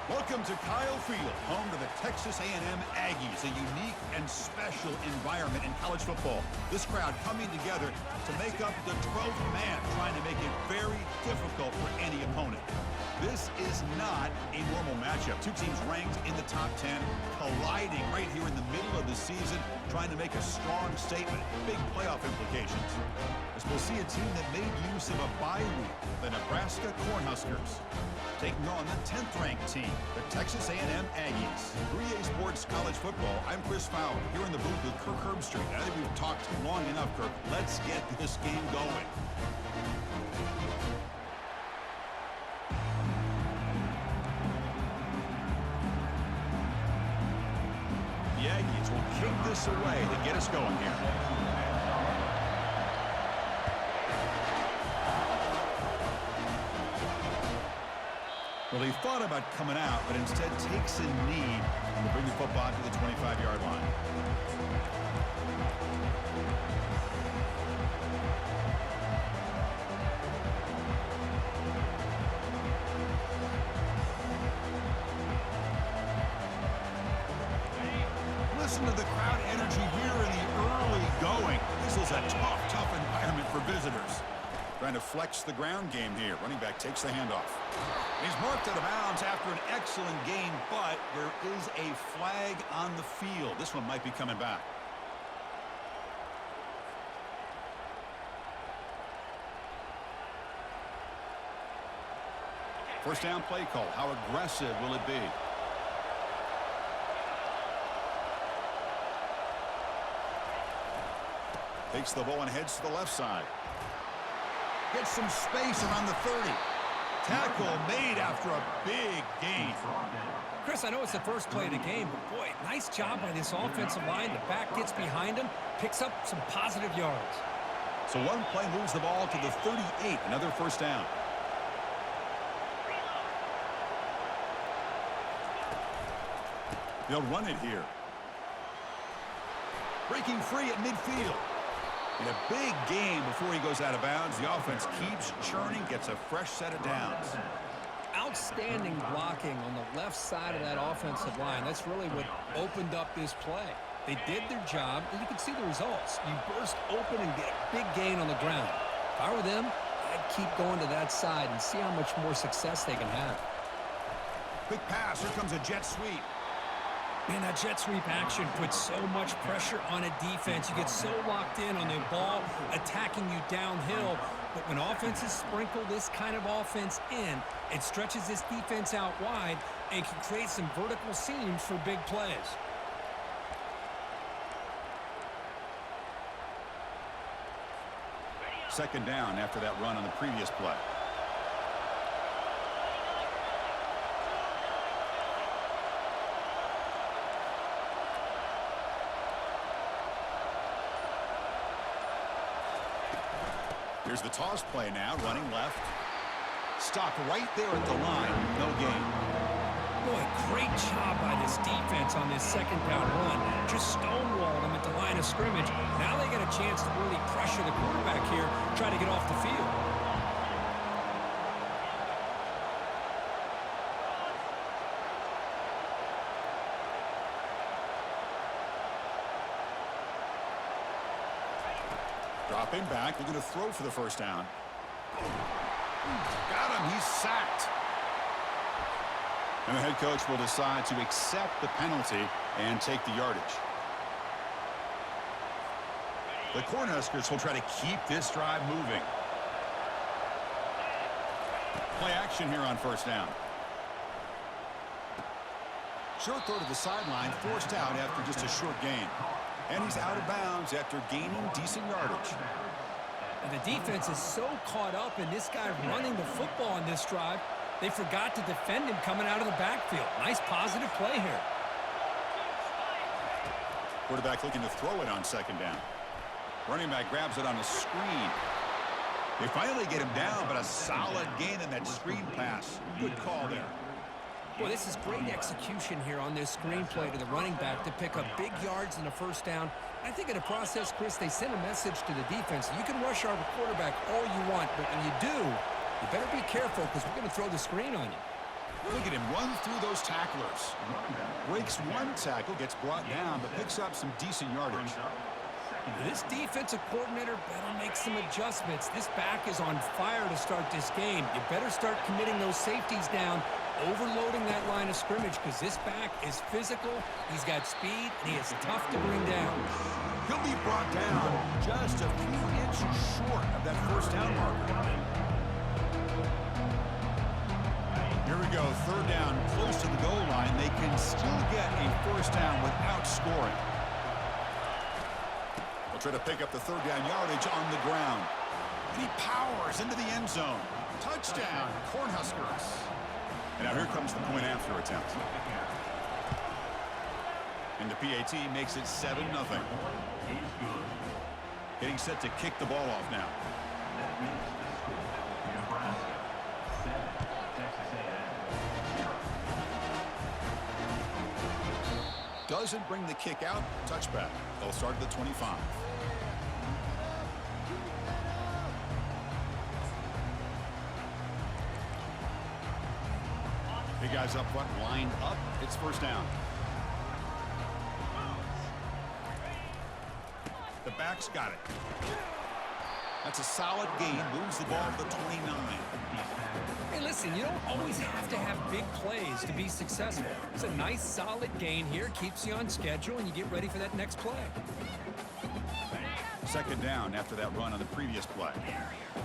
Welcome to Kyle Field, home to the Texas A&M Aggies, a unique and special environment in college football. This crowd coming together to make up the 12th man, trying to make it very difficult for any opponent. This is not a normal matchup. Two teams ranked in the top 10, colliding right here in the middle of the season, trying to make a strong statement, big playoff implications. As we'll see a team that made use of a bye week, the Nebraska Cornhuskers, taking on the 10th-ranked team, the Texas A&M Aggies. 3A Sports College Football, I'm Chris Fowler, here in the booth with Kirk Herbstreit. I think we've talked long enough, Kirk. Let's get this game going. The Aggies will kick this away to get us going here. Well, he thought about coming out, but instead takes a knee to bring the football to the 25-yard line. Listen to the crowd energy here in the early going. This is a tough environment for visitors. Trying to flex the ground game here. Running back takes the handoff. He's marked out of bounds after an excellent gain, but there is a flag on the field. This one might be coming back. First down play call. How aggressive will it be? Takes the ball and heads to the left side. Gets some space around the 30. Tackle made after a big gain. Chris, I know it's the first play of the game, but boy, nice job by this offensive line. The back gets behind him, picks up some positive yards. So one play moves the ball to the 38, another first down. They'll run it here. Breaking free at midfield. In a big game before he goes out of bounds. The offense keeps churning, gets a fresh set of downs. Outstanding blocking on the left side of that offensive line. That's really what opened up this play. They did their job, and you can see the results. You burst open and get a big gain on the ground. If I were them, I'd keep going to that side and see how much more success they can have. Quick pass. Here comes a jet sweep. Man, that jet sweep action puts so much pressure on a defense. You get so locked in on the ball attacking you downhill. But when offenses sprinkle this kind of offense in, it stretches this defense out wide and can create some vertical seams for big plays. Second down after that run on the previous play. Here's the toss play now, running left. Stopped right there at the line. No gain. Boy, great job by this defense on this second down run. Just stonewalled them at the line of scrimmage. Now they get a chance to really pressure the quarterback here, try to get off the field. Dropping back, they're going to throw for the first down. Got him, he's sacked. And the head coach will decide to accept the penalty and take the yardage. The Cornhuskers will try to keep this drive moving. Play action here on first down. Short throw to the sideline, forced out after just a short gain. And he's out of bounds after gaining decent yardage. And the defense is so caught up in this guy running the football on this drive, they forgot to defend him coming out of the backfield. Nice positive play here. Quarterback looking to throw it on second down. Running back grabs it on a screen. They finally get him down, but a solid gain in that screen pass. Good call there. Well, this is great execution here on this screenplay to the running back to pick up big yards in the first down. I think in the process, Chris, they send a message to the defense. You can rush our quarterback all you want, but when you do, you better be careful because we're going to throw the screen on you. Look at him run through those tacklers. Breaks one tackle, gets brought down, but picks up some decent yardage. This defensive coordinator better make some adjustments. This back is on fire to start this game. You better start committing those safeties down, overloading that line of scrimmage, because this back is physical, he's got speed, and he is tough to bring down. He'll be brought down just a few inches short of that first down marker. Here we go, third down, close to the goal line. They can still get a first down without scoring. They'll try to pick up the third down yardage on the ground. And he powers into the end zone. Touchdown, Cornhuskers. And now here comes the point after attempt. And the PAT makes it 7-0. Getting set to kick the ball off now. Doesn't bring the kick out. Touchback. They'll start at the 25. Big guys up front, lined up. It's first down. The back's got it. That's a solid gain. Moves the ball to the 29. Hey, listen, you don't always have to have big plays to be successful. It's a nice, solid gain here. Keeps you on schedule, and you get ready for that next play. Second down after that run on the previous play.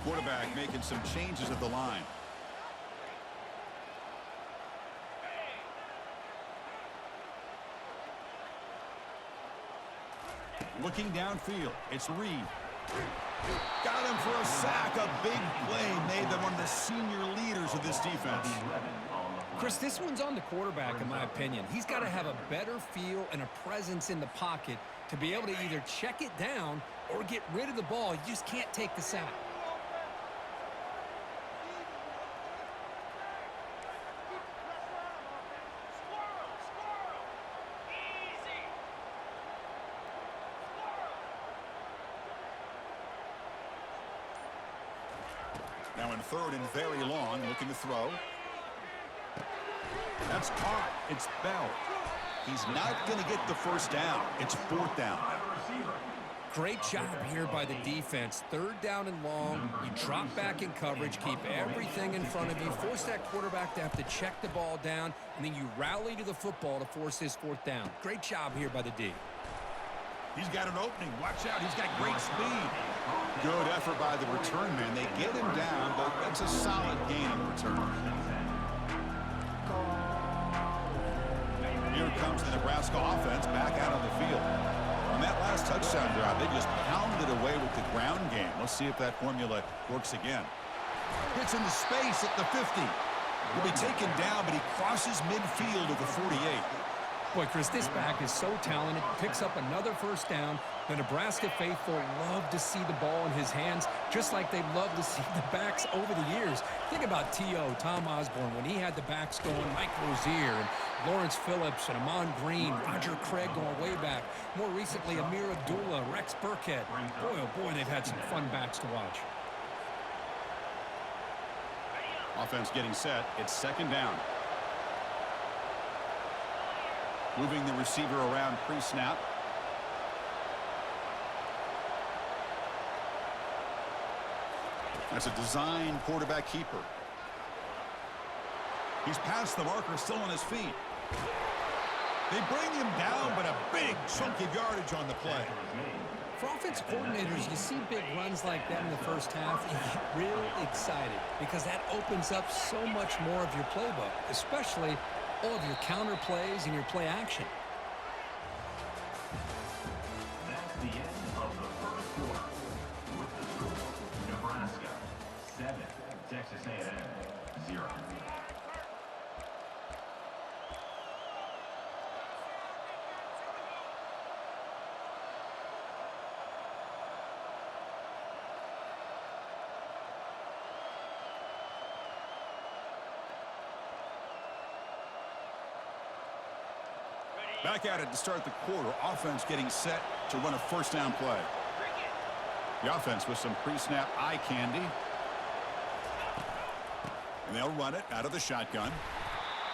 Quarterback making some changes at the line. Looking downfield, it's Reed. Got him for a sack. A big play made them one of the senior leaders of this defense. Chris, this one's on the quarterback, in my opinion. He's got to have a better feel and a presence in the pocket to be able to either check it down or get rid of the ball. You just can't take the sack. Now in third and very long, looking to throw. That's caught. It's Bell. He's not going to get the first down. It's fourth down. Great job here by the defense. Third down and long. You drop back in coverage, keep everything in front of you, force that quarterback to have to check the ball down, and then you rally to the football to force this fourth down. Great job here by the D. He's got an opening. Watch out. He's got great speed. Good effort by the return man. They get him down, but that's a solid gain on the return. Here comes the Nebraska offense back out on the field. On that last touchdown drive, they just pounded away with the ground game. Let's see if that formula works again. Hits into space at the 50. Will be taken down, but he crosses midfield at the 48. Boy, Chris, this back is so talented. Picks up another first down. The Nebraska faithful love to see the ball in his hands, just like they love to see the backs over the years. Think about T.O., Tom Osborne, when he had the backs going, Mike Rozier, and Lawrence Phillips, and Amon Green, Roger Craig going way back. More recently, Amir Abdullah, Rex Burkhead. Boy, oh boy, they've had some fun backs to watch. Offense getting set. It's second down. Moving the receiver around pre-snap. That's a design quarterback keeper. He's past the marker, still on his feet. They bring him down, but a big chunk of yardage on the play. For offense coordinators, you see big runs like that in the first half, you get real excited because that opens up so much more of your playbook, especially all of your counter plays and your play action. That's the end of the first quarter. With the score, Nebraska 7, Texas A&M 0. Back at it to start the quarter. Offense getting set to run a first down play. The offense with some pre-snap eye candy. And they'll run it out of the shotgun.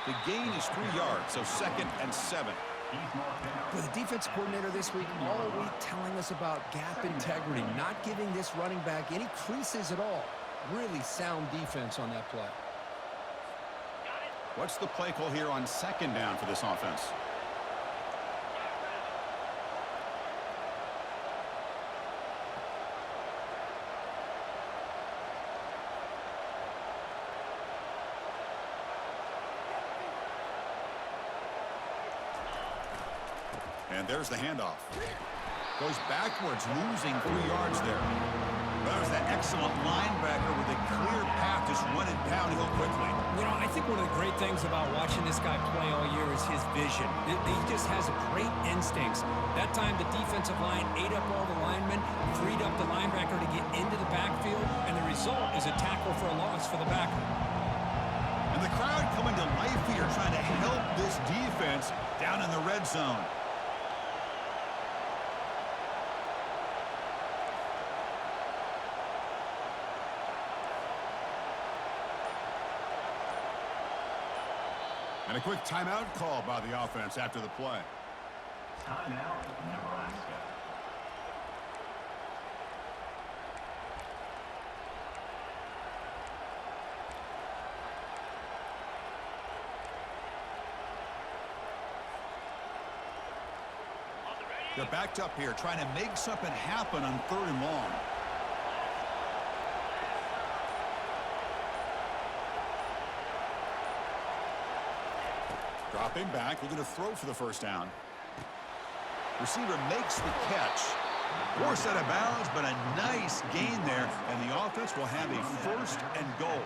The gain is 3 yards, so 2nd and 7. For the defense coordinator this week, all week telling us about gap integrity, not giving this running back any creases at all. Really sound defense on that play. What's the play call here on 2nd down for this offense? And there's the handoff. Goes backwards, losing 3 yards there. There's that excellent linebacker with a clear path, just running downhill quickly. You know, I think one of the great things about watching this guy play all year is his vision. He just has great instincts. That time, the defensive line ate up all the linemen, freed up the linebacker to get into the backfield, and the result is a tackle for a loss for the backer. And the crowd coming to life here, trying to help this defense down in the red zone. And a quick timeout call by the offense after the play. Timeout, Nebraska. They're backed up here, trying to make something happen on 3rd and long. Dropping back, looking to throw for the 1st down. Receiver makes the catch. Forced out of bounds, but a nice gain there, and the offense will have a 1st and goal.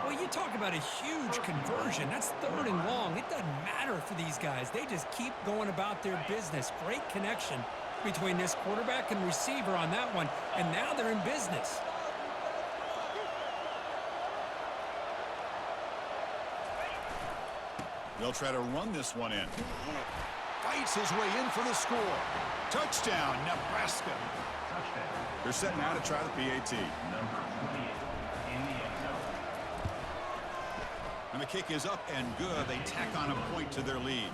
Well, you talk about a huge conversion. That's 3rd and long. It doesn't matter for these guys. They just keep going about their business. Great connection between this quarterback and receiver on that one, and now they're in business. They'll try to run this one in. Fights his way in for the score. Touchdown, Nebraska. Touchdown. They're setting out to try the PAT. Number 28 in the end zone. And the kick is up and good. They tack on a point to their lead.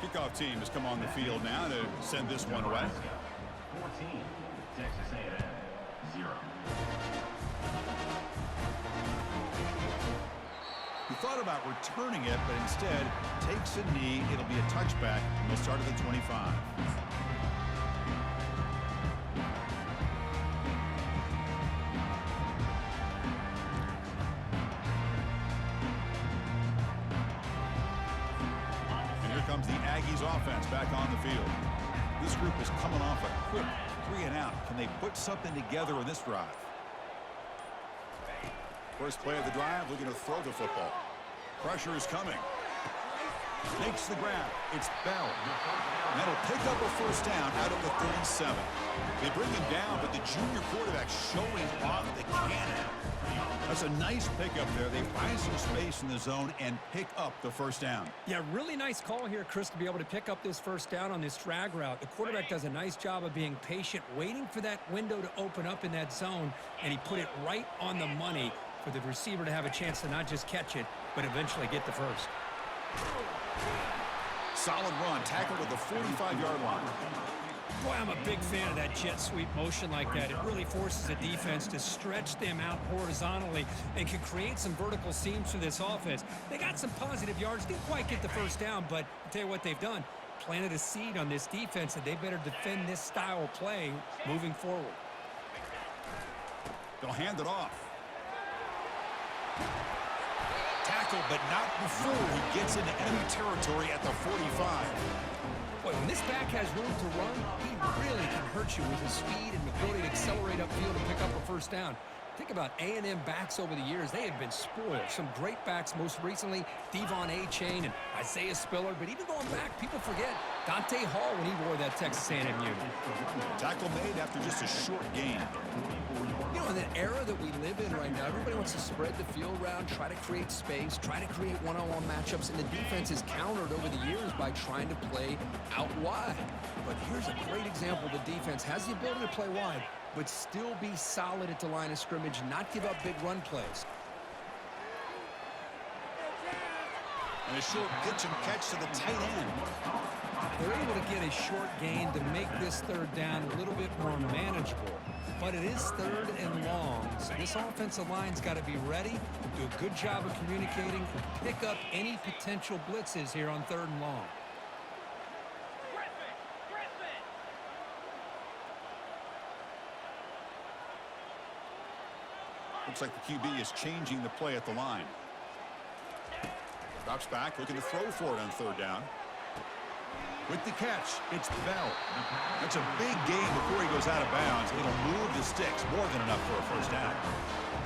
Kickoff team has come on the field now to send this one away. 14, Texas A&M, 0. He thought about returning it, but instead takes a knee. It'll be a touchback, and they'll start at the 25. And here comes the Aggies offense back on the field. This group is coming off a quick 3 and out. Can they put something together in this drive? First play of the drive, looking to throw the football. Pressure is coming. Makes the grab. It's Bell. And that'll pick up a 1st down out of the 37. They bring him down, but the junior quarterback showing off the cannon. That's a nice pickup there. They find some space in the zone and pick up the 1st down. Yeah, really nice call here, Chris, to be able to pick up this 1st down on this drag route. The quarterback does a nice job of being patient, waiting for that window to open up in that zone, and he put it right on the money for the receiver to have a chance to not just catch it, but eventually get the 1st. Solid run, tackled at the 45-yard line. Boy, I'm a big fan of that jet sweep motion like that. It really forces a defense to stretch them out horizontally and can create some vertical seams for this offense. They got some positive yards, didn't quite get the 1st down, but I'll tell you what they've done. Planted a seed on this defense, and they better defend this style of play moving forward. They'll hand it off. Tackle, but not before he gets into enemy territory at the 45. Boy, when this back has room to run, he really can hurt you with his speed and ability to accelerate upfield and pick up a 1st down. Think about A&M backs over the years. They have been spoiled. Some great backs, most recently Devon A-Chain and Isaiah Spiller. But even going back, people forget Dante Hall when he wore that Texas A&M uniform. Tackle made after just a short gain. You know, in the era that we live in right now, everybody wants to spread the field around, try to create space, try to create one-on-one matchups, and the defense is countered over the years by trying to play out wide. But here's a great example. The defense has the ability to play wide, but still be solid at the line of scrimmage, not give up big run plays. And a short pitch and catch to the tight end. They're able to get a short gain to make this third down a little bit more manageable. But it is third and long, so this offensive line's got to be ready, do a good job of communicating, and pick up any potential blitzes here on third and long. Looks like the QB is changing the play at the line. Drops back, looking to throw for it on third down. With the catch, it's Bell. That's a big gain before he goes out of bounds. It'll move the sticks, more than enough for a first down.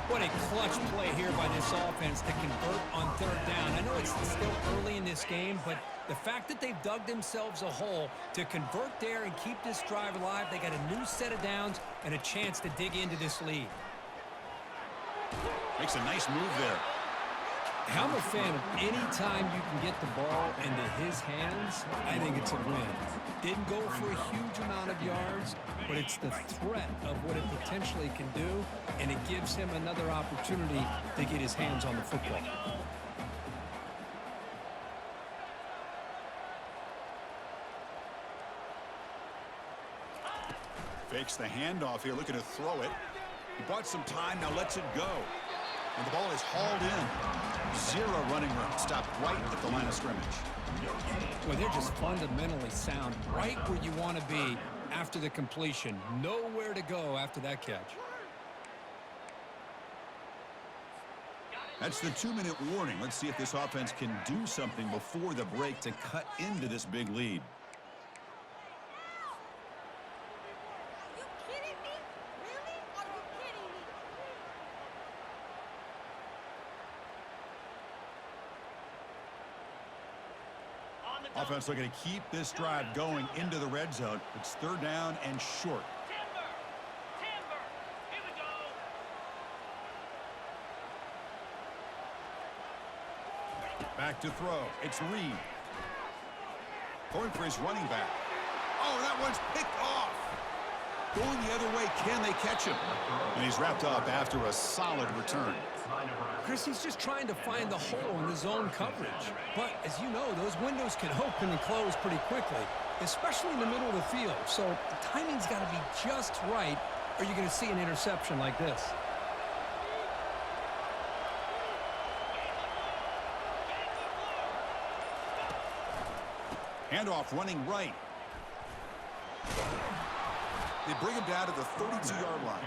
What a clutch play here by this offense to convert on third down. I know it's still early in this game, but the fact that they've dug themselves a hole to convert there and keep this drive alive, they got a new set of downs and a chance to dig into this lead. Makes a nice move there. I'm a fan of any time you can get the ball into his hands. I think it's a win. Didn't go for a huge amount of yards, but it's the threat of what it potentially can do, and it gives him another opportunity to get his hands on the football. Fakes the handoff here, looking to throw it. He bought some time, now lets it go. And the ball is hauled in. Zero running room. Stopped right at the line of scrimmage. Well, they're just fundamentally sound, right where you want to be after the completion. Nowhere to go after that catch. That's the 2-minute warning. Let's see if this offense can do something before the break to cut into this big lead. Offense looking to keep this drive going into the red zone. It's third down and short. Here we go. Back to throw. It's Reed. Throwing for his running back. Oh, that one's picked off. Going the other way, can they catch him? And he's wrapped up after a solid return. Chris, he's just trying to find the hole in the zone coverage. But as you know, those windows can open and close pretty quickly, especially in the middle of the field. So the timing's got to be just right, or you're going to see an interception like this. Handoff running right. They bring him down to the 32-yard line.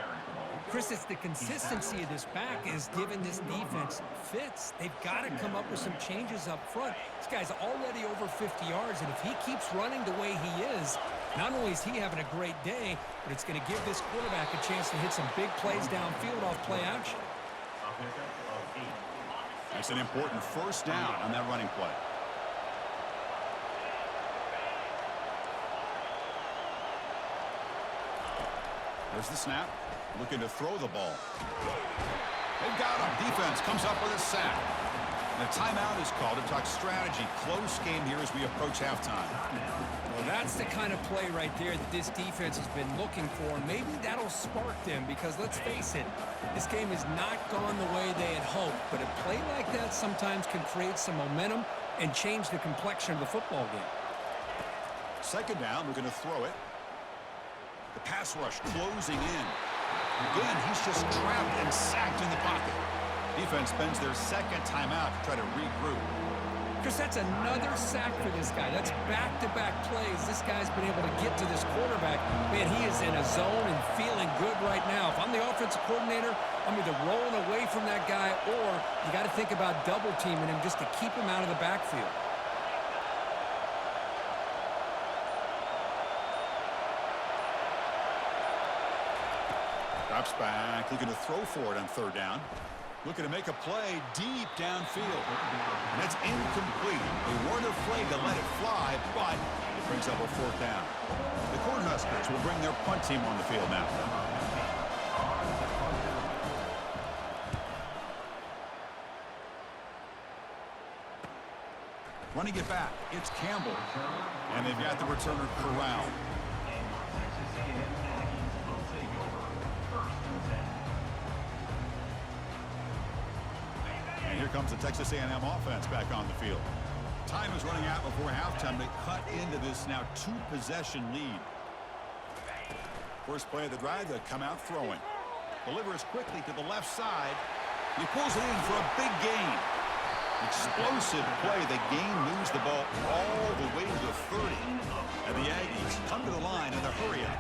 Chris, it's the consistency of this back is giving this defense fits. They've got to come up with some changes up front. This guy's already over 50 yards, and if he keeps running the way he is, not only is he having a great day, but it's going to give this quarterback a chance to hit some big plays downfield off play action. That's an important first down on that running play. There's the snap. Looking to throw the ball. They've got him. Defense comes up with a sack. And a timeout is called to talk strategy. Close game here as we approach halftime. Well, that's the kind of play right there that this defense has been looking for. Maybe that'll spark them because, let's face it, this game has not gone the way they had hoped. But a play like that sometimes can create some momentum and change the complexion of the football game. Second down, we're going to throw it. The pass rush closing in. Again, he's just trapped and sacked in the pocket. Defense spends their second timeout to try to regroup. Chris, that's another sack for this guy. That's back-to-back plays. This guy's been able to get to this quarterback. Man, he is in a zone and feeling good right now. If I'm the offensive coordinator, I'm either rolling away from that guy or you got to think about double-teaming him just to keep him out of the backfield. Drops back, looking to throw for it on third down. Looking to make a play deep downfield. And that's incomplete. They weren't afraid to let it fly, but it brings up a fourth down. The Cornhuskers will bring their punt team on the field now. Running it back, it's Campbell. And they've got the returner corralled. And here comes the Texas A&M offense back on the field. Time is running out before halftime to cut into this now 2-possession lead. First play of the drive, they come out throwing. Delivers quickly to the left side. He pulls it in for a big gain. Explosive play. The game moves the ball all the way to the 30. And the Aggies come to the line in a hurry-up.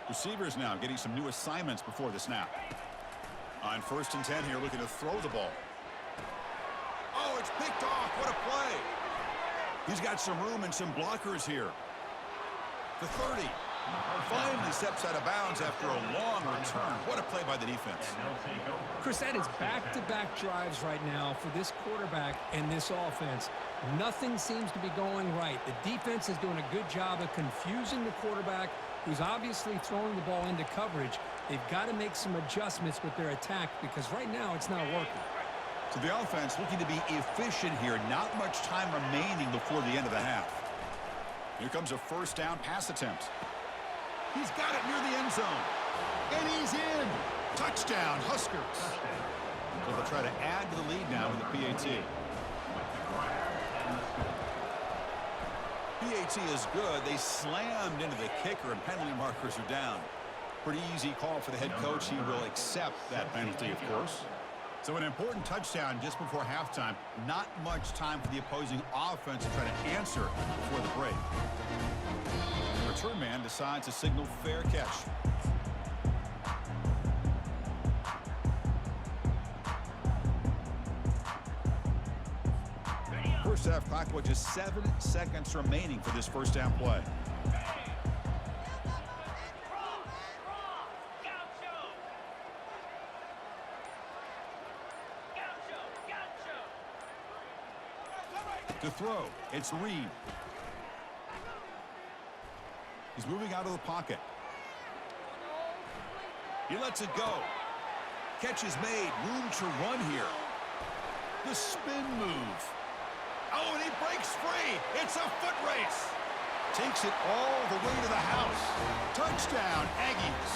Receivers now getting some new assignments before the snap. On 1st and 10 here, looking to throw the ball. Oh, it's picked off. What a play. He's got some room and some blockers here. The 30. Finally steps out of bounds after a long return. What a play by the defense. Chris, that is back-to-back drives right now for this quarterback and this offense. Nothing seems to be going right. The defense is doing a good job of confusing the quarterback, who's obviously throwing the ball into coverage. They've got to make some adjustments with their attack because right now it's not working. So the offense looking to be efficient here. Not much time remaining before the end of the half. Here comes a first down pass attempt. He's got it near the end zone. And he's in. Touchdown, Huskers. So they'll try to add to the lead now with the PAT. PAT is good. They slammed into the kicker and penalty markers are down. Pretty easy call for the head coach. He will accept that penalty, of course. So an important touchdown just before halftime. Not much time for the opposing offense to try to answer before the break. The return man decides to signal fair catch. First half clock with just 7 seconds remaining for this first down play. To throw, it's Reed. He's moving out of the pocket. He lets it go. Catch is made. Room to run here. The spin move. Oh, and he breaks free. It's a foot race. Takes it all the way to the house. Touchdown, Aggies.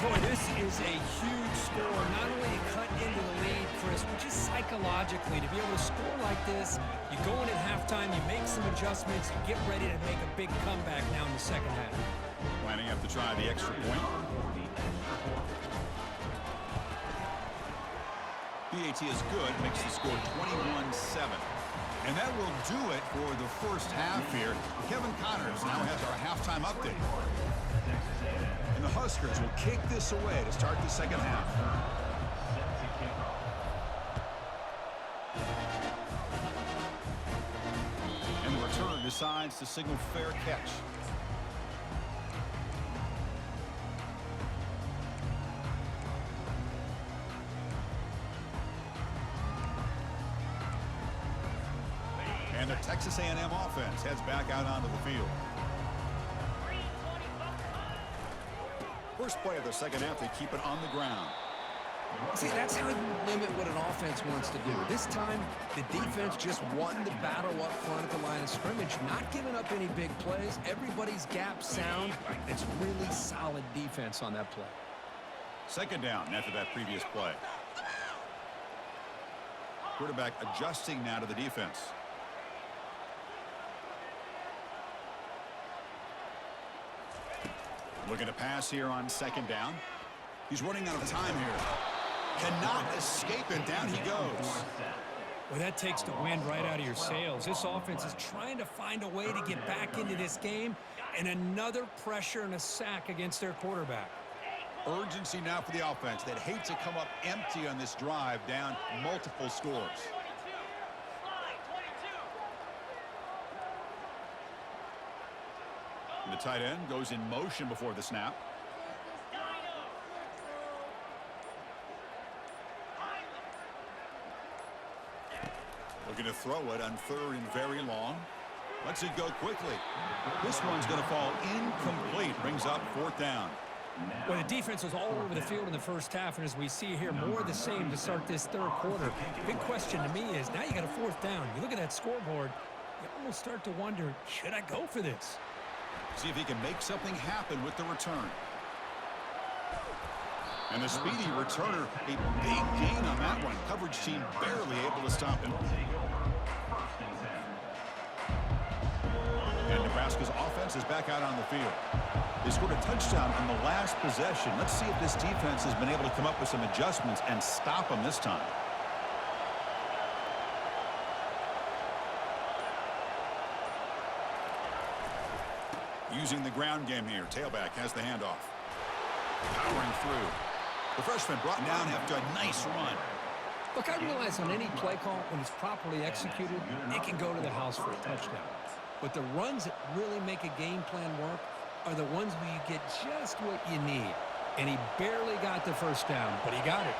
Boy, this is a huge score. Not only to cut into the lead, Chris, but just psychologically to be able to score like this. You go in at halftime, you make some adjustments, you get ready to make a big comeback now in the second half. Lining up to try the extra point. PAT is good, makes the score 21-7. And that will do it for the first half here. Kevin Connors now has our halftime update. And the Huskers will kick this away to start the second half. And the return decides to signal fair catch. And the Texas A&M offense heads back out onto the field. First play of the second half, they keep it on the ground. See, that's how you limit what an offense wants to do. This time, the defense just won the battle up front at the line of scrimmage, not giving up any big plays. Everybody's gap sound. It's really solid defense on that play. Second down after that previous play. Quarterback adjusting now to the defense. Looking to pass here on second down. He's running out of time here. Cannot escape it. Down he goes. Well, that takes the wind right out of your sails. This offense is trying to find a way to get back into this game, and another pressure and a sack against their quarterback. Urgency now for the offense that hates to come up empty on this drive, down multiple scores. The tight end goes in motion before the snap. Looking to throw it on third and very long. Lets it go quickly. This one's going to fall incomplete. Brings up fourth down. Well, the defense was all over the field in the first half, and as we see here, more of the same to start this third quarter. Big question to me is, now you got a fourth down. You look at that scoreboard, you almost start to wonder, should I go for this? See if he can make something happen with the return. And the speedy returner, a big gain on that one. Coverage team barely able to stop him. And Nebraska's offense is back out on the field. They scored a touchdown on the last possession. Let's see if this defense has been able to come up with some adjustments and stop them this time. Using the ground game here. Tailback has the handoff. Powering through. The freshman brought down after a nice run. Look, I realize on any play call, when it's properly executed, it can go to the house for a touchdown. But the runs that really make a game plan work are the ones where you get just what you need. And he barely got the first down, but he got it.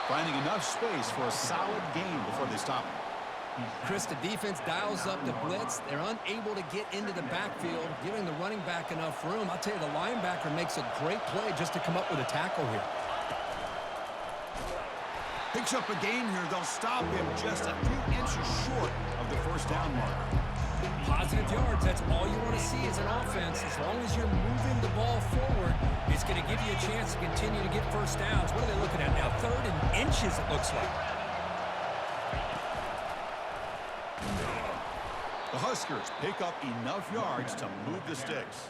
Finding enough space for a solid gain before they stop him. Chris, the defense dials up the blitz. They're unable to get into the backfield, giving the running back enough room. I'll tell you, the linebacker makes a great play just to come up with a tackle here. Picks up a gain here. They'll stop him just a few inches short of the first down mark. Positive yards, that's all you want to see as an offense. As long as you're moving the ball forward, it's going to give you a chance to continue to get first downs. What are they looking at now? 3rd and inches, it looks like. The Huskers pick up enough yards to move the sticks.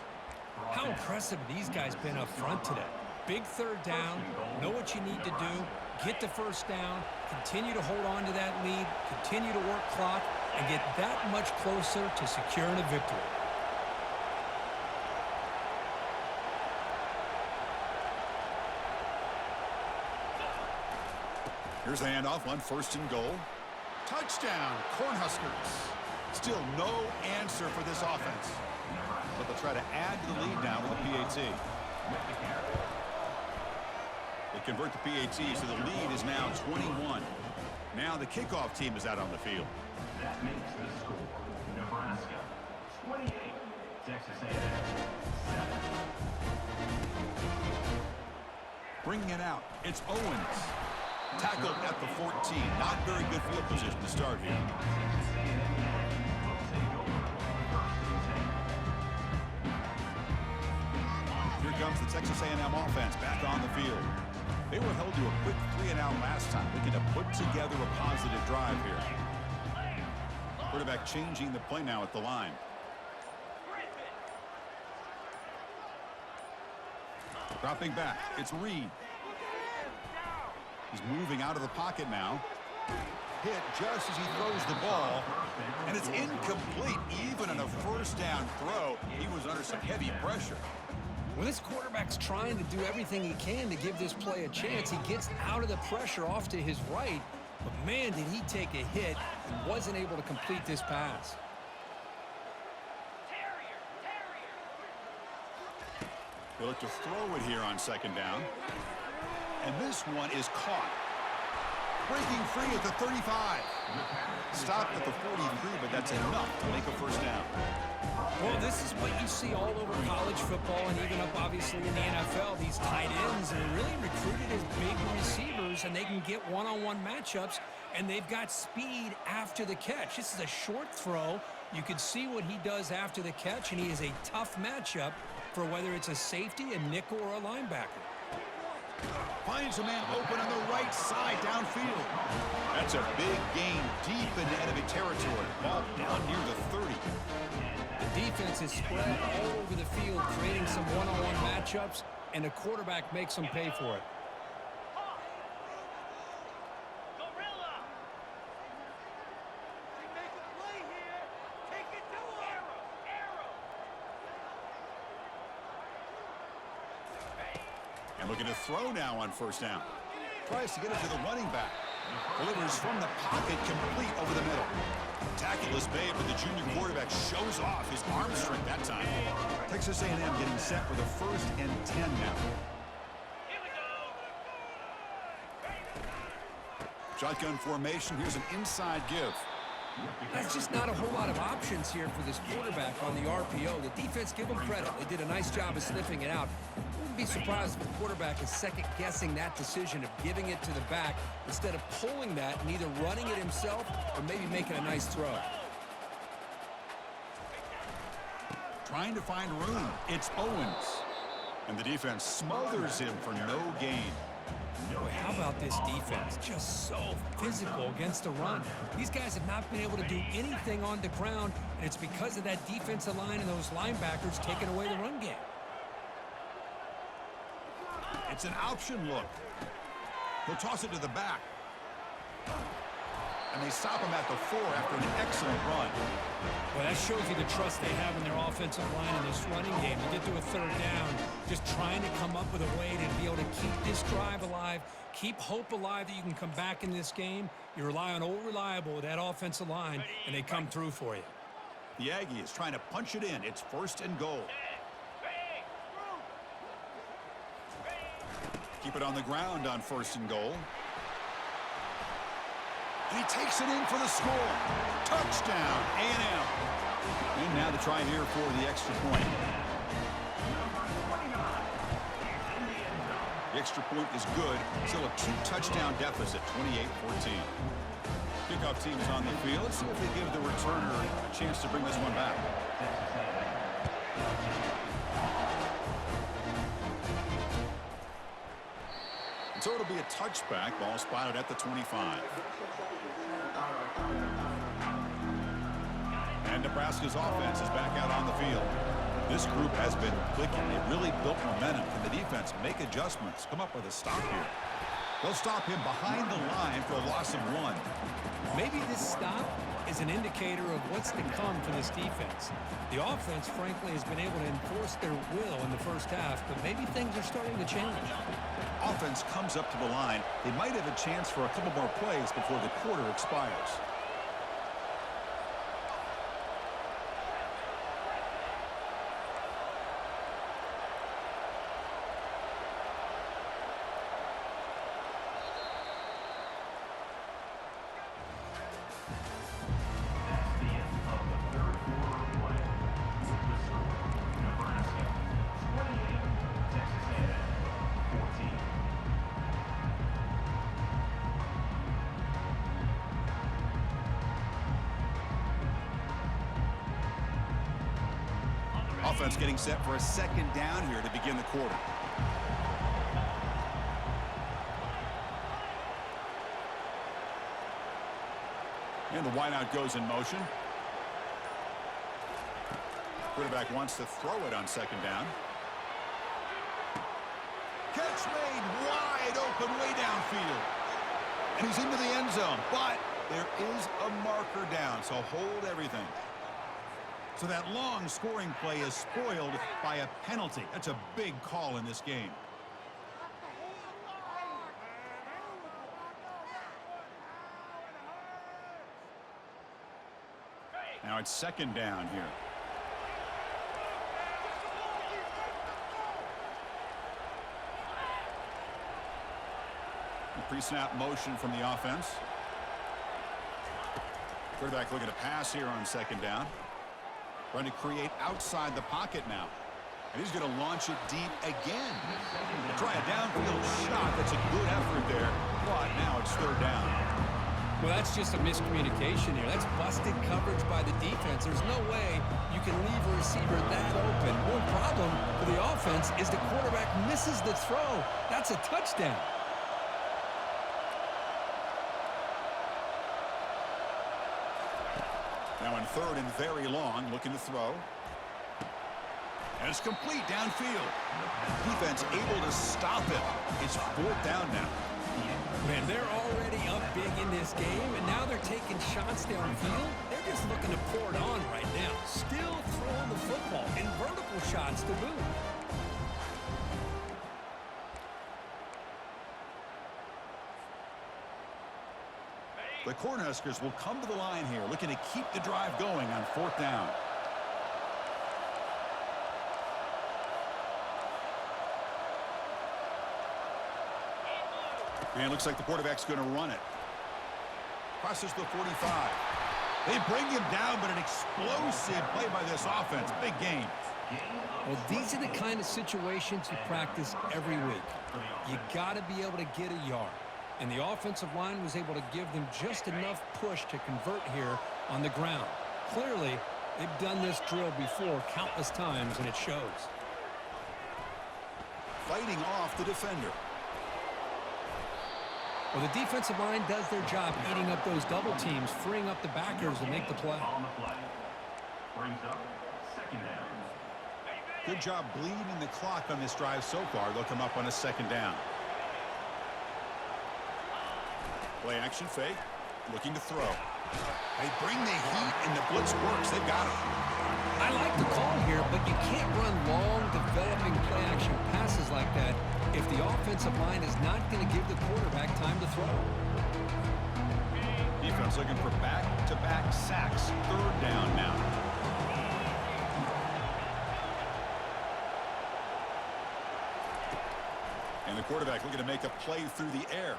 How impressive have these guys been up front today? Big 3rd down, know what you need to do, get the first down, continue to hold on to that lead, continue to work clock, and get that much closer to securing a victory. Here's the handoff on 1st and goal. Touchdown, Cornhuskers. Still no answer for this offense. But they'll try to add to the lead now with a PAT. They convert the PAT, so the lead is now 21. Now the kickoff team is out on the field. That makes the score Nebraska 28, Texas A&M 7. Bringing it out, it's Owens. Tackled at the 14. Not very good field position to start here. Here comes the Texas A&M offense back on the field. They were held to a quick 3-and-out last time, looking to put together a positive drive here. Quarterback changing the play now at the line. Dropping back, it's Reed. He's moving out of the pocket now. Hit just as he throws the ball, and it's incomplete. Even on a first down throw, he was under some heavy pressure. When this quarterback's trying to do everything he can to give this play a chance, he gets out of the pressure off to his right, but man, did he take a hit and wasn't able to complete this pass. They look to throw it here on 2nd down. And this one is caught. Breaking free at the 35. Stopped at the 43, but that's enough to make a first down. Well, this is what you see all over college football and even up, obviously, in the NFL. These tight ends are really recruited as big receivers, and they can get one-on-one matchups, and they've got speed after the catch. This is a short throw. You can see what he does after the catch, and he is a tough matchup for whether it's a safety, a nickel, or a linebacker. Finds a man open on the right side downfield. That's a big gain deep into enemy territory. Ball down near the 30. The defense is spread all over the field, creating some one-on-one matchups, and the quarterback makes them pay for it. And looking to throw now on 1st down. Tries to get it to the running back. Delivers from the pocket, complete over the middle. Tackle is made, but the junior quarterback shows off his arm strength that time. Texas A&M getting set for the 1st and 10 now. Shotgun formation. Here's an inside give. That's just not a whole lot of options here for this quarterback on the RPO. The defense, give them credit. They did a nice job of sniffing it out. Wouldn't be surprised if the quarterback is second-guessing that decision of giving it to the back instead of pulling that and either running it himself or maybe making a nice throw. Trying to find room. It's Owens. And the defense smothers him for no gain. Boy, how about this defense? Just so physical against the run. These guys have not been able to do anything on the ground, and it's because of that defensive line and those linebackers taking away the run game. It's an option look. He'll toss it to the back. And they stop him at the 4 after an excellent run. Well, that shows you the trust they have in their offensive line in this running game. To get to a third down, just trying to come up with a way to be able to keep this drive alive, keep hope alive that you can come back in this game. You rely on old reliable with that offensive line, and they come through for you. The Aggie is trying to punch it in. It's 1st and goal. Keep it on the ground on 1st and goal. And he takes it in for the score. Touchdown, A&M. And now the try here for the extra point. The extra point is good. Still a 2-touchdown deficit, 28-14. Kickoff team is on the field. Let's see if they give the returner a chance to bring this one back. And so it'll be a touchback. Ball spotted at the 25. And Nebraska's offense is back out on the field. This group has been clicking. They really built momentum. Can the defense make adjustments? Come up with a stop here. They'll stop him behind the line for a loss of 1. Maybe this stop is an indicator of what's to come for this defense. The offense, frankly, has been able to enforce their will in the first half, but maybe things are starting to change. Offense comes up to the line. They might have a chance for a couple more plays before the quarter expires. Offense getting set for a 2nd down here to begin the quarter. And the wideout goes in motion. Quarterback wants to throw it on 2nd down. Catch made wide open way downfield. And he's into the end zone, but there is a marker down, so hold everything. So that long scoring play is spoiled by a penalty. That's a big call in this game. Now it's 2nd down here. The pre-snap motion from the offense. Quarterback looking to pass here on 2nd down. Trying to create outside the pocket now. And he's going to launch it deep again. They'll try a downfield shot. That's a good effort there. But now it's 3rd down. Well, that's just a miscommunication here. That's busted coverage by the defense. There's no way you can leave a receiver that open. One problem for the offense is the quarterback misses the throw. That's a touchdown. Now in 3rd and very long, looking to throw. And it's complete downfield. Defense able to stop it. It's 4th down now. Man, they're already up big in this game, and now they're taking shots downfield. They're just looking to pour it on right now. Still throwing the football, and vertical shots to boot. The Cornhuskers will come to the line here, looking to keep the drive going on 4th down. And it looks like the quarterback's going to run it. Crosses the 45. They bring him down, but an explosive play by this offense. Big gain. Well, these are the kind of situations you practice every week. You got to be able to get a yard. And the offensive line was able to give them just enough push to convert here on the ground. Clearly, they've done this drill before countless times, and it shows. Fighting off the defender. Well, the defensive line does their job eating up those double teams, freeing up the backers to make the play. Brings up second down. Good job bleeding the clock on this drive so far. They'll come up on a second down. Play action fake. Looking to throw. They bring the heat and the blitz works. They've got it. I like the call here, but you can't run long, developing play action passes like that if the offensive line is not going to give the quarterback time to throw. Defense looking for back-to-back sacks. Third down now. And the quarterback looking to make a play through the air.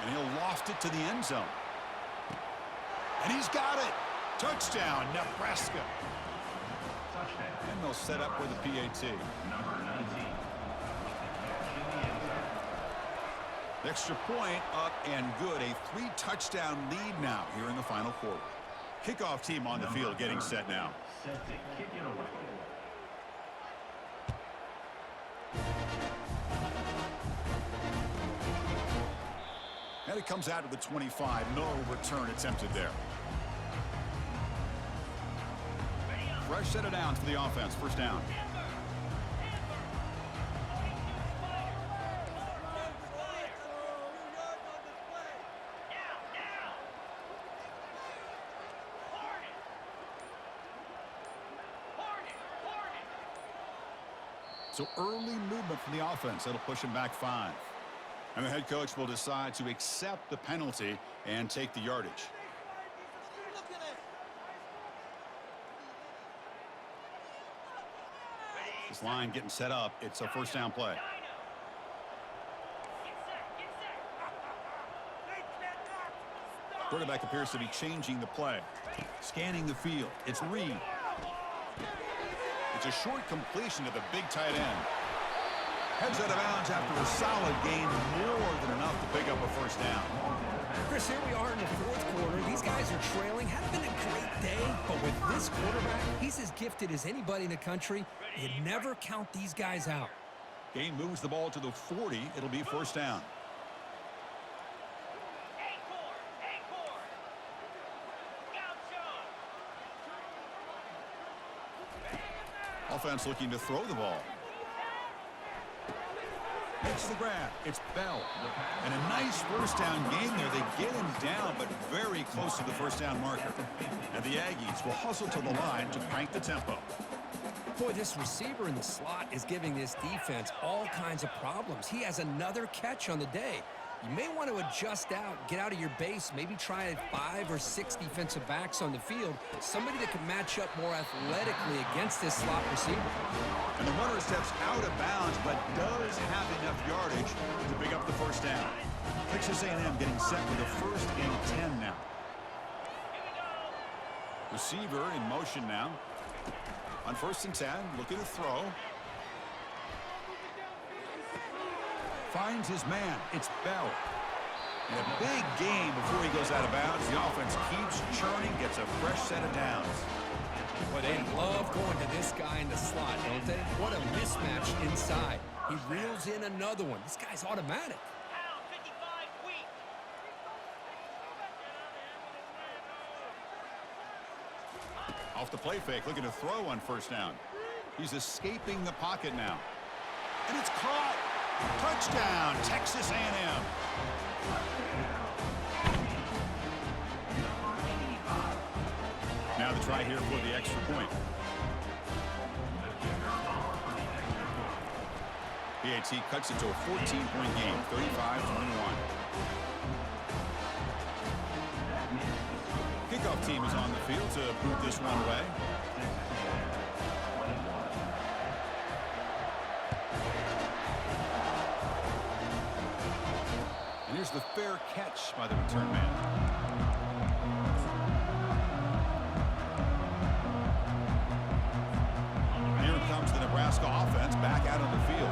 And he'll loft it to the end zone. And he's got it. Touchdown, Nebraska. Touchdown. And they'll set up with a PAT. Number 19. Extra point up and good. A 3-touchdown lead now here in the final quarter. Kickoff team on the field getting set now. Set to kick it away. And it comes out to the 25. No return attempted there. Fresh set of downs for the offense. First down. So early movement from the offense. That'll push him back 5. And the head coach will decide to accept the penalty and take the yardage. This line getting set up. It's a first down play. Quarterback appears to be changing the play. Scanning the field. It's Reed. It's a short completion to the big tight end. Heads out of bounds after a solid gain, more than enough to pick up a first down. Chris, here we are in the fourth quarter. These guys are trailing. Hadn't been a great day, but with this quarterback, he's as gifted as anybody in the country. You never count these guys out. Gain moves the ball to the 40. It'll be first down. Offense looking to throw the ball. Makes the grab. It's Bell. And a nice first down gain there. They get him down, but very close to the first down marker. And the Aggies will hustle to the line to crank the tempo. Boy, this receiver in the slot is giving this defense all kinds of problems. He has another catch on the day. You may want to adjust out, get out of your base, maybe try 5 or 6 defensive backs on the field, somebody that can match up more athletically against this slot receiver. And the runner steps out of bounds, but does have enough yardage to pick up the first down. Texas A&M getting set with a first and 10 now. Receiver in motion now. On first and 10, looking to throw. Finds his man. It's Bell. And a big gain before he goes out of bounds. The offense keeps churning, gets a fresh set of downs. Boy, they love going to this guy in the slot, don't they? What a mismatch inside. He reels in another one. This guy's automatic. Off the play fake, looking to throw on first down. He's escaping the pocket now. And it's caught. Touchdown, Texas A&M. Now the try here for the extra point. PAT cuts it to a 14-point game, 35-21. Kickoff team is on the field to boot this one away. And here's the fair catch by the return man. Nebraska offense back out on the field.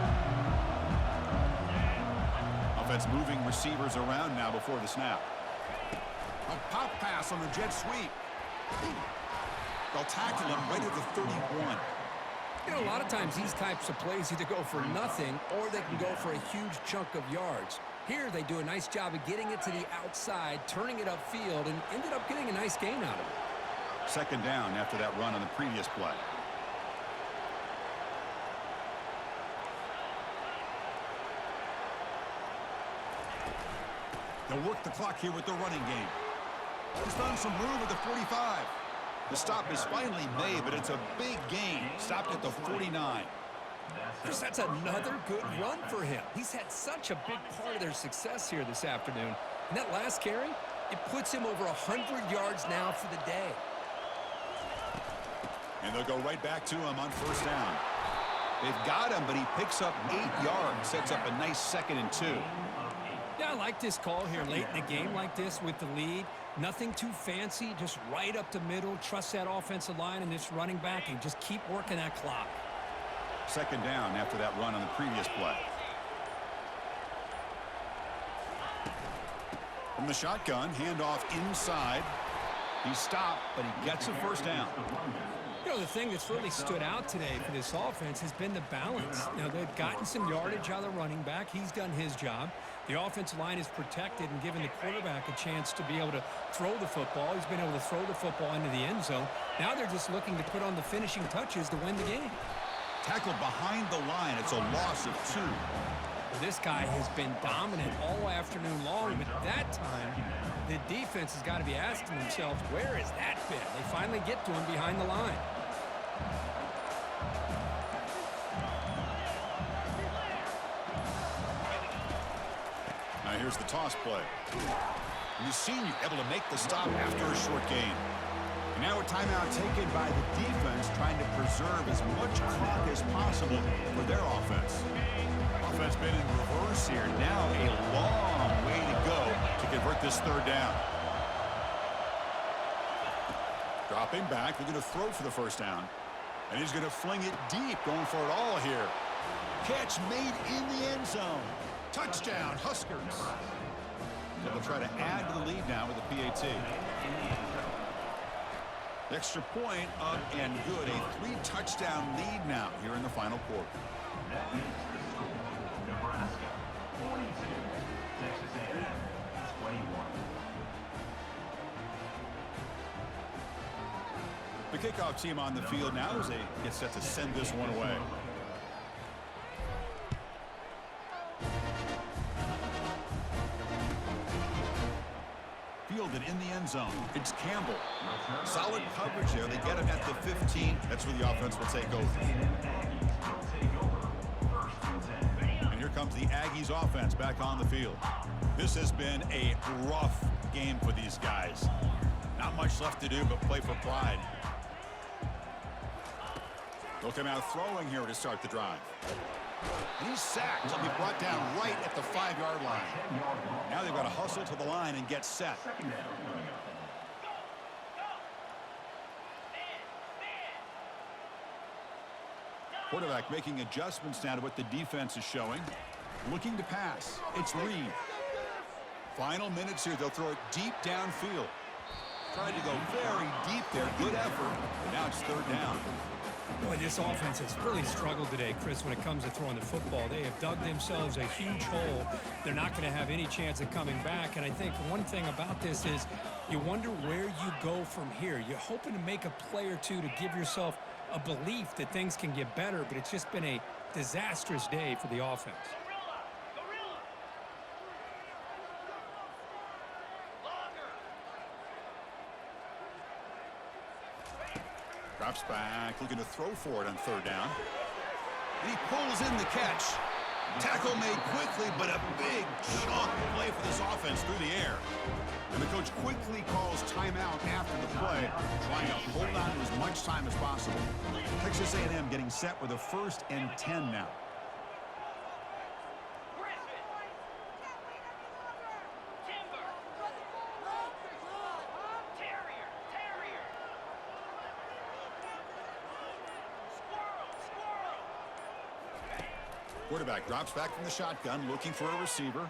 Offense moving receivers around now before the snap. A pop pass on the jet sweep. They'll tackle him right at the 31. You know, a lot of times these types of plays either go for nothing or they can go for a huge chunk of yards. Here they do a nice job of getting it to the outside, turning it upfield, and ended up getting a nice gain out of it. Second down after that run on the previous play. They'll work the clock here with the running game. He's found some room at the 45. The stop is finally made, but it's a big gain. Stopped at the 49. Chris, that's another good run for him. He's had such a big part of their success here this afternoon. And that last carry, it puts him over 100 yards now for the day. And they'll go right back to him on first down. They've got him, but he picks up 8 yards. Sets up a nice 2nd and 2. Yeah, I like this call here late in a game like this with the lead. Nothing too fancy, just right up the middle. Trust that offensive line and this running back and just keep working that clock. Second down after that run on the previous play. From the shotgun, handoff inside. He stopped, but he gets a first down. You know, the thing that's really stood out today for this offense has been the balance. Now, they've gotten some yardage out of the running back. He's done his job. The offensive line is protected and given the quarterback a chance to be able to throw the football. He's been able to throw the football into the end zone. Now they're just looking to put on the finishing touches to win the game. Tackled behind the line. It's a loss of 2. This guy has been dominant all afternoon long, but that time, the defense has got to be asking themselves, where has that been? They finally get to him behind the line. Now here's the toss play. And the senior able to make the stop after a short gain. And now a timeout taken by the defense, trying to preserve as much clock as possible for their offense. Offense been in reverse here. Now a long way to go to convert this third down. Dropping back. They're going to throw for the first down. And he's going to fling it deep, going for it all here. Catch made in the end zone. Touchdown, Huskers. So they'll try to add to the lead now with the PAT. Extra point up and good. A 3-touchdown lead now here in the final quarter. That makes the score Nebraska 42, Texas A&M 21. The kickoff team on the field now as they get set to send this one away. Fielded in the end zone. It's Campbell. Solid coverage there. They get him at the 15. That's where the offense will take over. And here comes the Aggies offense back on the field. This has been a rough game for these guys. Not much left to do but play for pride. They'll come out throwing here to start the drive. And he's sacked. He'll be brought down right at the 5-yard line. Now they've got to hustle to the line and get set. Quarterback making adjustments now to what the defense is showing. Looking to pass. It's Reed. Final minutes here. They'll throw it deep downfield. Tried to go very deep there. Good effort. But now it's third down. Boy, this offense has really struggled today, Chris, when it comes to throwing the football. They have dug themselves a huge hole. They're not going to have any chance of coming back. And I think one thing about this is you wonder where you go from here. You're hoping to make a play or two to give yourself a belief that things can get better, but it's just been a disastrous day for the offense. Drops back, looking to throw for it on third down. And he pulls in the catch. Tackle made quickly, but a big chunk play for this offense through the air. And the coach quickly calls timeout after the play, trying to hold on to as much time as possible. Texas A&M getting set with a 1st and 10 now. Quarterback drops back from the shotgun, looking for a receiver.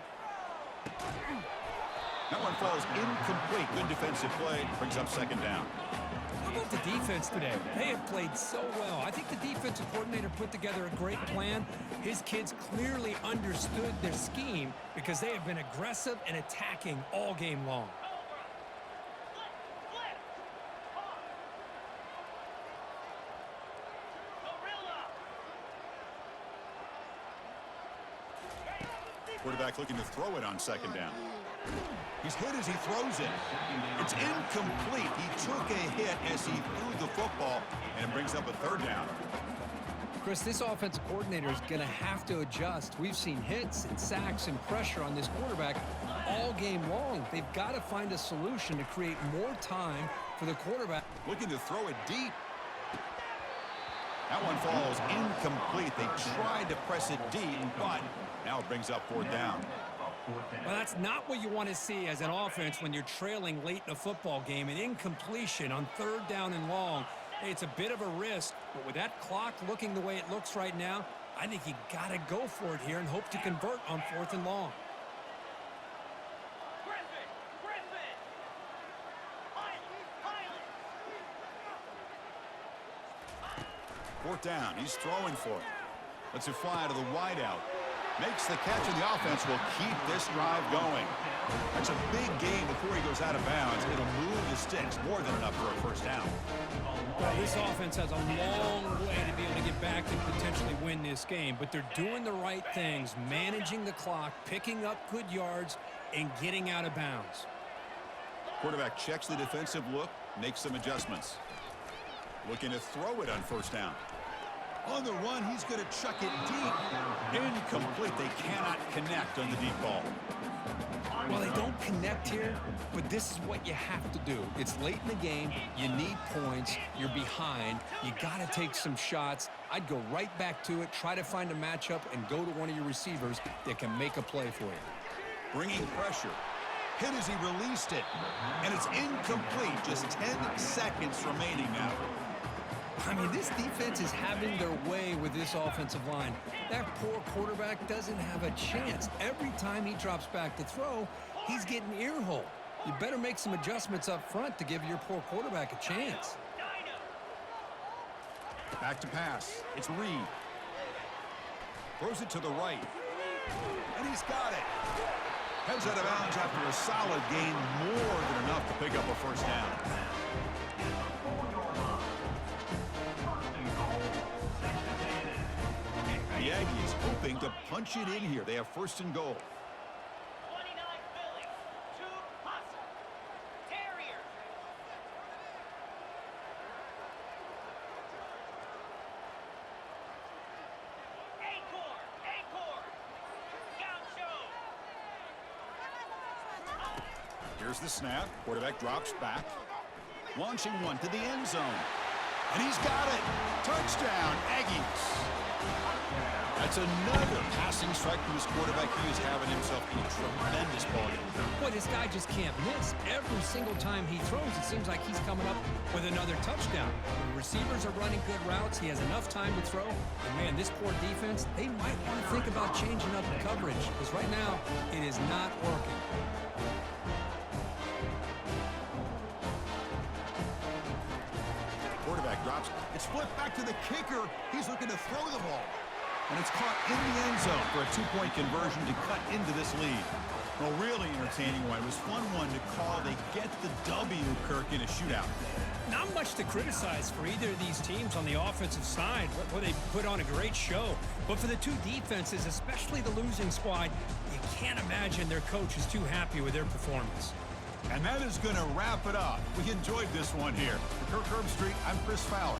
That one falls incomplete. Good defensive play. Brings up second down. How about the defense today? They have played so well. I think the defensive coordinator put together a great plan. His kids clearly understood their scheme because they have been aggressive and attacking all game long. Quarterback looking to throw it on second down. He's hit as he throws it. It's incomplete. He took a hit as he threw the football, and it brings up a third down. Chris, this offensive coordinator is going to have to adjust. We've seen hits and sacks and pressure on this quarterback all game long. They've got to find a solution to create more time for the quarterback. Looking to throw it deep. That one falls incomplete. They tried to press it deep, but now it brings up fourth down. Well, that's not what you want to see as an offense when you're trailing late in a football game. An incompletion on third down and long. Hey, it's a bit of a risk, but with that clock looking the way it looks right now, I think you got to go for it here and hope to convert on fourth and long. Fourth down. He's throwing for it. Lets it fly to the wideout. Makes the catch, and the offense will keep this drive going. That's a big gain before he goes out of bounds. It'll move the sticks more than enough for a first down. Well, this offense has a long way to be able to get back and potentially win this game, but they're doing the right things, managing the clock, picking up good yards, and getting out of bounds. Quarterback checks the defensive look, makes some adjustments. Looking to throw it on first down. On the run, he's going to chuck it deep. Incomplete. They cannot connect on the deep ball. Well, they don't connect here, but this is what you have to do. It's late in the game. You need points. You're behind. You got to take some shots. I'd go right back to it, try to find a matchup, and go to one of your receivers that can make a play for you. Bringing pressure. Hit as he released it. And it's incomplete. Just 10 seconds remaining now. I mean, this defense is having their way with this offensive line. That poor quarterback doesn't have a chance. Every time he drops back to throw, he's getting ear-hole. You better make some adjustments up front to give your poor quarterback a chance. Back to pass. It's Reed. Throws it to the right. And he's got it. Heads out of bounds after a solid gain, more than enough to pick up a first down. The Aggies hoping to punch it in here. They have first and goal. 29 Philly, 2 Hustle, Terriers. Acorn, Gaucho. Here's the snap. Quarterback drops back. Launching one to the end zone. And he's got it. Touchdown, Aggies. That's another passing strike from his quarterback. He is having himself a tremendous ball game. Boy, this guy just can't miss. Every single time he throws, it seems like he's coming up with another touchdown. The receivers are running good routes. He has enough time to throw. And, man, this poor defense, they might want to think about changing up the coverage because right now it is not working. Quarterback drops. It's flipped back to the kicker. He's looking to throw the ball. And it's caught in the end zone for a two-point conversion to cut into this lead. Well, really entertaining one. It was fun one to call. They get the W, Kirk, in a shootout. Not much to criticize for either of these teams on the offensive side. Well, they put on a great show. But for the two defenses, especially the losing squad, you can't imagine their coach is too happy with their performance. And that is going to wrap it up. We enjoyed this one here. For Kirk Herbstreit, I'm Chris Fowler.